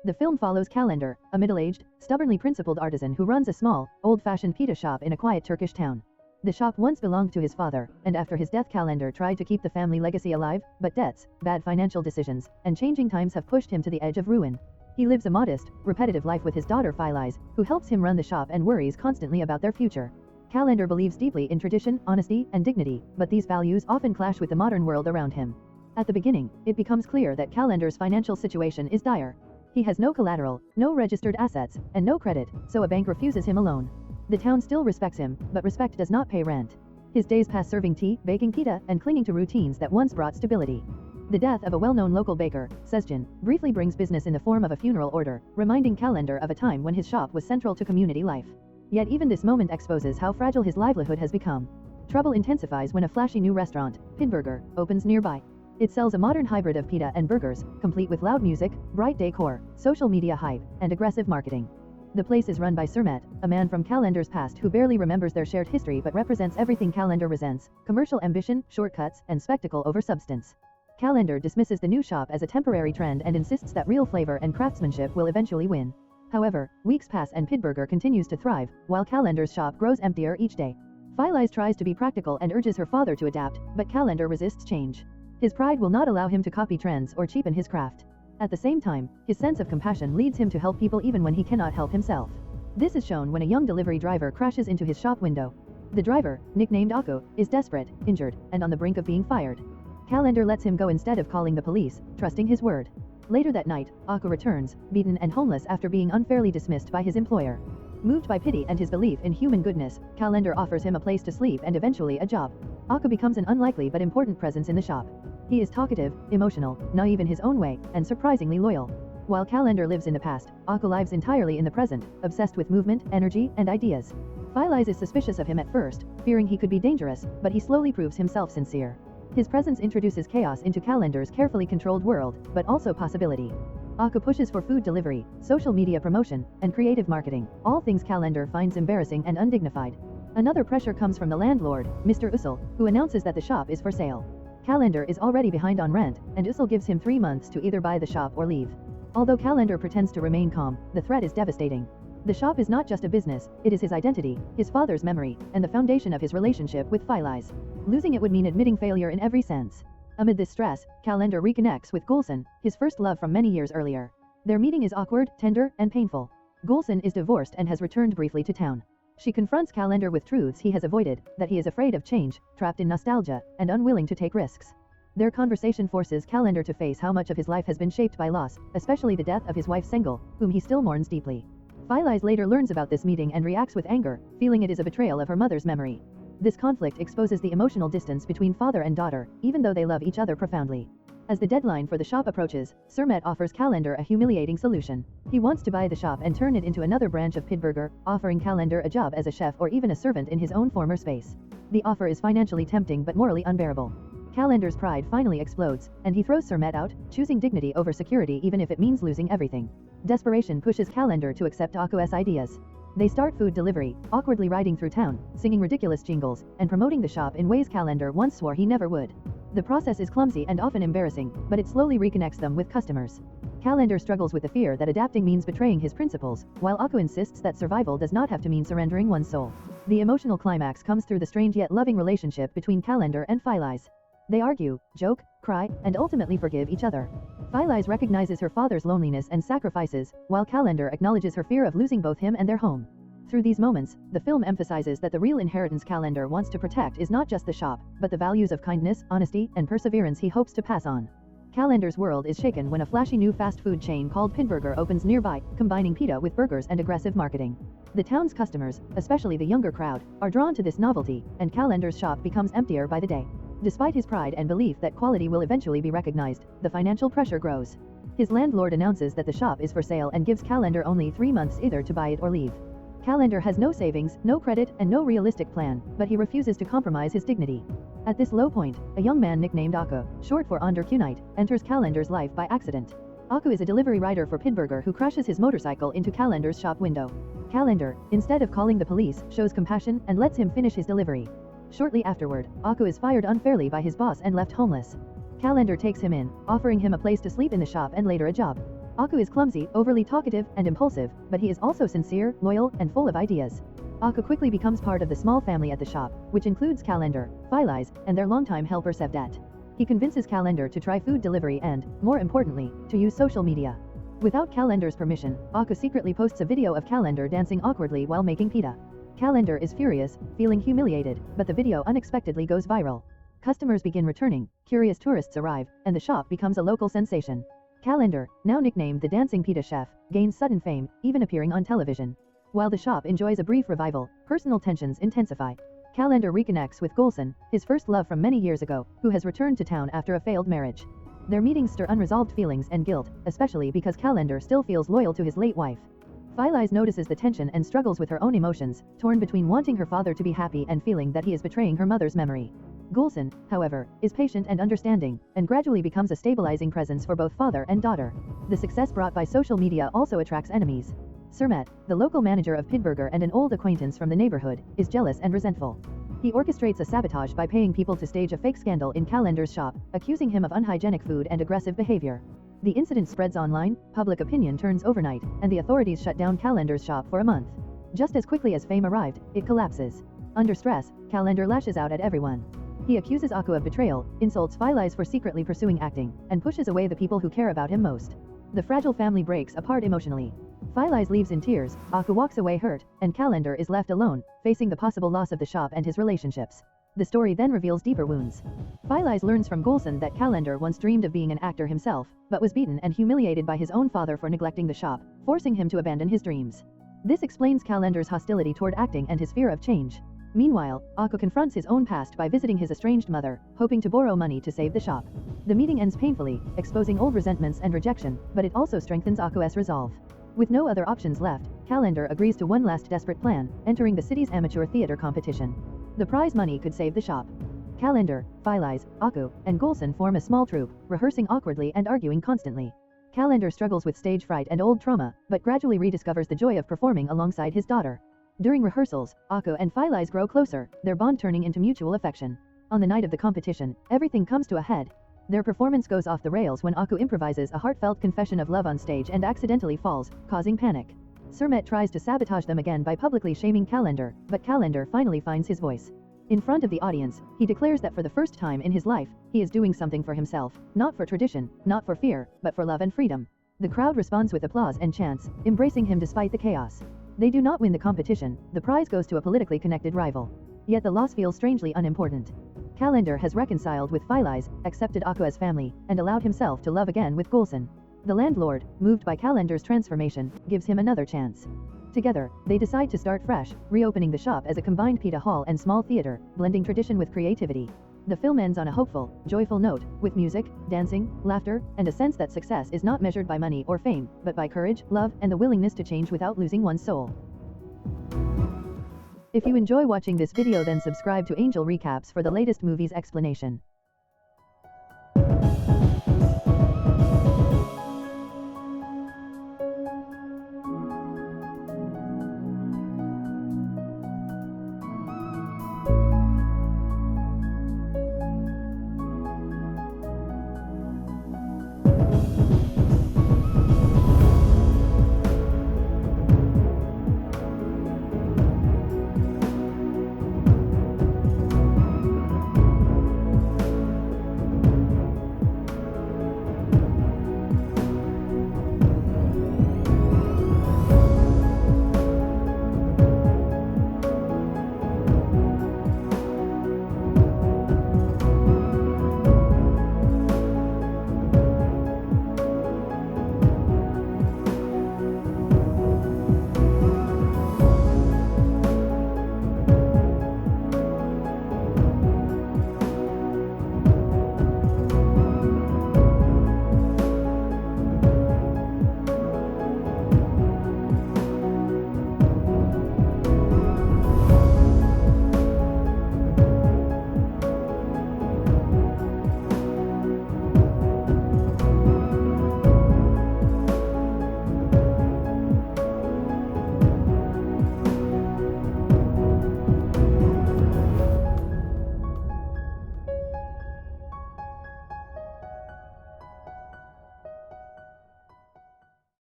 The film follows Kalender, a middle-aged, stubbornly principled artisan who runs a small, old-fashioned pita shop in a quiet Turkish town. The shop once belonged to his father, and after his death Kalender tried to keep the family legacy alive, but debts, bad financial decisions, and changing times have pushed him to the edge of ruin. He lives a modest, repetitive life with his daughter Phyllis, who helps him run the shop and worries constantly about their future. Kalender believes deeply in tradition, honesty, and dignity, but these values often clash with the modern world around him. At the beginning, it becomes clear that Kalender's financial situation is dire. He has no collateral, no registered assets, and no credit, so a bank refuses him a loan. The town still respects him, but respect does not pay rent. His days pass serving tea, baking pita, and clinging to routines that once brought stability. The death of a well-known local baker, Sezgin, briefly brings business in the form of a funeral order, reminding Kalender of a time when his shop was central to community life. Yet even this moment exposes how fragile his livelihood has become. Trouble intensifies when a flashy new restaurant, Pide, opens nearby. It sells a modern hybrid of pita and burgers, complete with loud music, bright decor, social media hype, and aggressive marketing. The place is run by Sermet, a man from Kalender's past who barely remembers their shared history but represents everything Kalender resents: commercial ambition, shortcuts, and spectacle over substance. Kalender dismisses the new shop as a temporary trend and insists that real flavor and craftsmanship will eventually win. However, weeks pass and Pide continues to thrive, while Kalender's shop grows emptier each day. Phyllis tries to be practical and urges her father to adapt, but Kalender resists change. His pride will not allow him to copy trends or cheapen his craft. At the same time, his sense of compassion leads him to help people even when he cannot help himself. This is shown when a young delivery driver crashes into his shop window. The driver, nicknamed Aku, is desperate, injured, and on the brink of being fired. Kalender lets him go instead of calling the police, trusting his word. Later that night, Aku returns, beaten and homeless after being unfairly dismissed by his employer. Moved by pity and his belief in human goodness, Kalender offers him a place to sleep and eventually a job. Aku becomes an unlikely but important presence in the shop. He is talkative, emotional, naive in his own way, and surprisingly loyal. While Kalender lives in the past, Aku lives entirely in the present, obsessed with movement, energy, and ideas. Phyllis is suspicious of him at first, fearing he could be dangerous, but he slowly proves himself sincere. His presence introduces chaos into Kalender's carefully controlled world, but also possibility. Aku pushes for food delivery, social media promotion, and creative marketing, all things Kalender finds embarrassing and undignified. Another pressure comes from the landlord, Mr. Usul, who announces that the shop is for sale. Kalender is already behind on rent, and Usul gives him 3 months to either buy the shop or leave. Although Kalender pretends to remain calm, the threat is devastating. The shop is not just a business, it is his identity, his father's memory, and the foundation of his relationship with Phyllis. Losing it would mean admitting failure in every sense. Amid this stress, Kalender reconnects with Gulsen, his first love from many years earlier. Their meeting is awkward, tender, and painful. Gulsen is divorced and has returned briefly to town. She confronts Kalender with truths he has avoided, that he is afraid of change, trapped in nostalgia, and unwilling to take risks. Their conversation forces Kalender to face how much of his life has been shaped by loss, especially the death of his wife Sengel, whom he still mourns deeply. Phyllis later learns about this meeting and reacts with anger, feeling it is a betrayal of her mother's memory. This conflict exposes the emotional distance between father and daughter, even though they love each other profoundly. As the deadline for the shop approaches, Sermet offers Kalender a humiliating solution. He wants to buy the shop and turn it into another branch of Pide, offering Kalender a job as a chef or even a servant in his own former space. The offer is financially tempting but morally unbearable. Kalender's pride finally explodes, and he throws Sermet out, choosing dignity over security even if it means losing everything. Desperation pushes Kalender to accept Aku's ideas. They start food delivery, awkwardly riding through town, singing ridiculous jingles, and promoting the shop in ways Kalender once swore he never would. The process is clumsy and often embarrassing, but it slowly reconnects them with customers. Kalender struggles with the fear that adapting means betraying his principles, while Aku insists that survival does not have to mean surrendering one's soul. The emotional climax comes through the strange yet loving relationship between Kalender and Phyllis. They argue, joke, cry, and ultimately forgive each other. Phyllis recognizes her father's loneliness and sacrifices, while Kalender acknowledges her fear of losing both him and their home. Through these moments, the film emphasizes that the real inheritance Kalender wants to protect is not just the shop, but the values of kindness, honesty, and perseverance he hopes to pass on. Kalender's world is shaken when a flashy new fast food chain called Pide opens nearby, combining pita with burgers and aggressive marketing. The town's customers, especially the younger crowd, are drawn to this novelty, and Kalender's shop becomes emptier by the day. Despite his pride and belief that quality will eventually be recognized, the financial pressure grows. His landlord announces that the shop is for sale and gives Kalender only 3 months either to buy it or leave. Kalender has no savings, no credit, and no realistic plan, but he refuses to compromise his dignity. At this low point, a young man nicknamed Aku, short for Underkunite, enters Kalender's life by accident. Aku is a delivery rider for Pide who crashes his motorcycle into Kalender's shop window. Kalender, instead of calling the police, shows compassion and lets him finish his delivery. Shortly afterward, Aku is fired unfairly by his boss and left homeless. Kalender takes him in, offering him a place to sleep in the shop and later a job. Aku is clumsy, overly talkative, and impulsive, but he is also sincere, loyal, and full of ideas. Aku quickly becomes part of the small family at the shop, which includes Kalender, Filais, and their longtime helper Sevdat. He convinces Kalender to try food delivery and, more importantly, to use social media. Without Kalender's permission, Aku secretly posts a video of Kalender dancing awkwardly while making pita. Kalender is furious, feeling humiliated, but the video unexpectedly goes viral. Customers begin returning, curious tourists arrive, and the shop becomes a local sensation. Kalender, now nicknamed the Dancing Pita Chef, gains sudden fame, even appearing on television. While the shop enjoys a brief revival, personal tensions intensify. Kalender reconnects with Gulsen, his first love from many years ago, who has returned to town after a failed marriage. Their meetings stir unresolved feelings and guilt, especially because Kalender still feels loyal to his late wife. Filais notices the tension and struggles with her own emotions, torn between wanting her father to be happy and feeling that he is betraying her mother's memory. Gulsen, however, is patient and understanding, and gradually becomes a stabilizing presence for both father and daughter. The success brought by social media also attracts enemies. Surmet, the local manager of Pidburger and an old acquaintance from the neighborhood, is jealous and resentful. He orchestrates a sabotage by paying people to stage a fake scandal in Kalender's shop, accusing him of unhygienic food and aggressive behavior. The incident spreads online, public opinion turns overnight, and the authorities shut down Kalender's shop for a month. Just as quickly as fame arrived, it collapses. Under stress, Kalender lashes out at everyone. He accuses Aku of betrayal, insults Filais for secretly pursuing acting, and pushes away the people who care about him most. The fragile family breaks apart emotionally. Filais leaves in tears, Aku walks away hurt, and Kalender is left alone, facing the possible loss of the shop and his relationships. The story then reveals deeper wounds. Filais learns from Gulsen that Kalender once dreamed of being an actor himself, but was beaten and humiliated by his own father for neglecting the shop, forcing him to abandon his dreams. This explains Kalender's hostility toward acting and his fear of change. Meanwhile, Aku confronts his own past by visiting his estranged mother, hoping to borrow money to save the shop. The meeting ends painfully, exposing old resentments and rejection, but it also strengthens Aku's resolve. With no other options left, Kalender agrees to one last desperate plan, entering the city's amateur theater competition. The prize money could save the shop. Kalender, Filais, Aku, and Gulsen form a small troupe, rehearsing awkwardly and arguing constantly. Kalender struggles with stage fright and old trauma, but gradually rediscovers the joy of performing alongside his daughter. During rehearsals, Aku and Filais grow closer, their bond turning into mutual affection. On the night of the competition, everything comes to a head. Their performance goes off the rails when Aku improvises a heartfelt confession of love on stage and accidentally falls, causing panic. Surmet tries to sabotage them again by publicly shaming Kalender, but Kalender finally finds his voice. In front of the audience, he declares that for the first time in his life, he is doing something for himself, not for tradition, not for fear, but for love and freedom. The crowd responds with applause and chants, embracing him despite the chaos. They do not win the competition, the prize goes to a politically connected rival. Yet the loss feels strangely unimportant. Kalender has reconciled with Filais, accepted Aku's family, and allowed himself to love again with Gulsen. The landlord, moved by Kalender's transformation, gives him another chance. Together, they decide to start fresh, reopening the shop as a combined Pita Hall and small theater, blending tradition with creativity. The film ends on a hopeful, joyful note, with music, dancing, laughter, and a sense that success is not measured by money or fame, but by courage, love, and the willingness to change without losing one's soul. If you enjoy watching this video, then subscribe to Angel Recaps for the latest movies explanation.